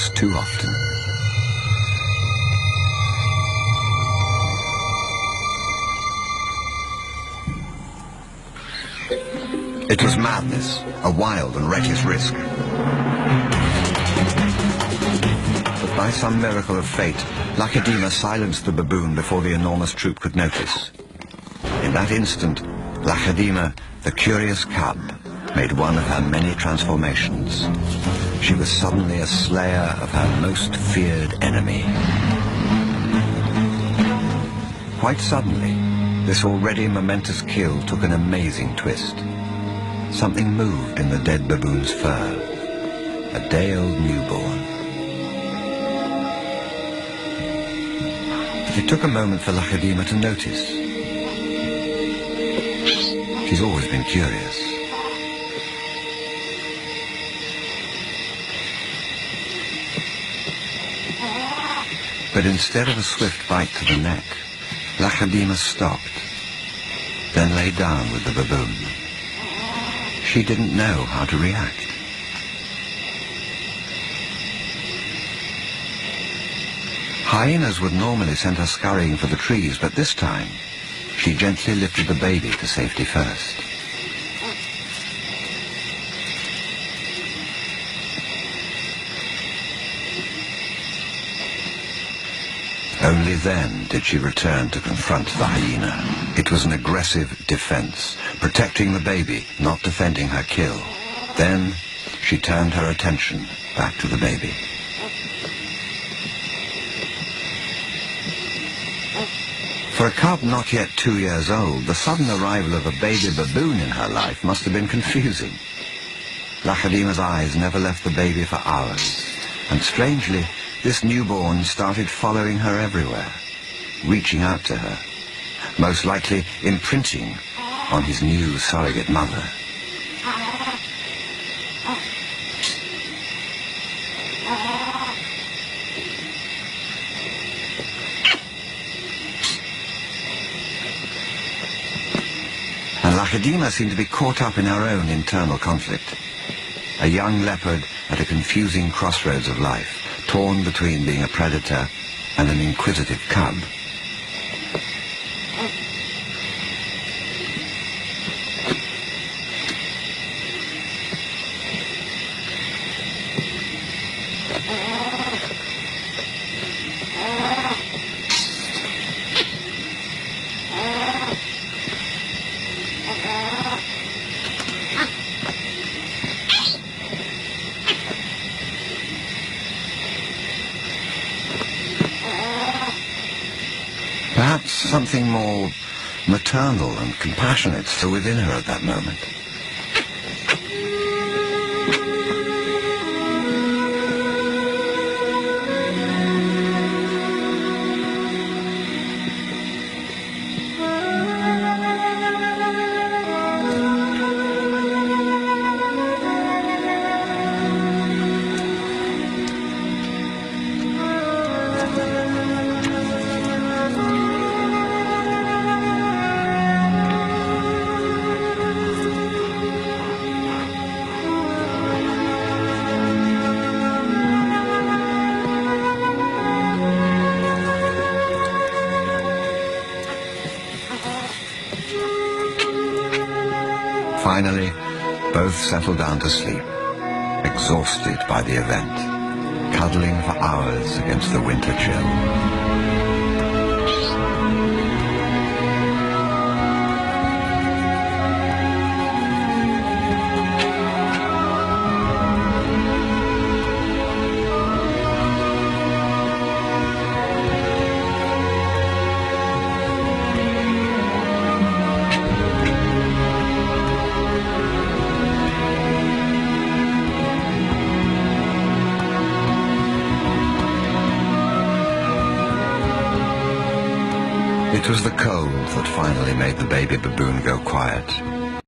perhaps too often. It was madness, a wild and reckless risk. But by some miracle of fate, Lacedaemon silenced the baboon before the enormous troop could notice. In that instant, Lacedaemon, the curious cub, made one of her many transformations. She was suddenly a slayer of her most feared enemy. Quite suddenly, this already momentous kill took an amazing twist. Something moved in the dead baboon's fur. A day-old newborn. It took a moment for Lacedaemon to notice. She's always been curious. But instead of a swift bite to the neck, Lacedaemon stopped, then lay down with the baboon. She didn't know how to react. Hyenas would normally send her scurrying for the trees, but this time, she gently lifted the baby to safety first. Only then did she return to confront the hyena. It was an aggressive defense, protecting the baby, not defending her kill. Then she turned her attention back to the baby. For a cub not yet 2 years old, the sudden arrival of a baby baboon in her life must have been confusing. Lacedaemon's eyes never left the baby for hours, and strangely, this newborn started following her everywhere, reaching out to her, most likely imprinting on his new surrogate mother. And Lacedaemon seemed to be caught up in her own internal conflict. A young leopard at a confusing crossroads of life, torn between being a predator and an inquisitive cub. Perhaps something more maternal and compassionate still within her at that moment. Finally, both settled down to sleep, exhausted by the event, cuddling for hours against the winter chill. It was the cold that finally made the baby baboon go quiet.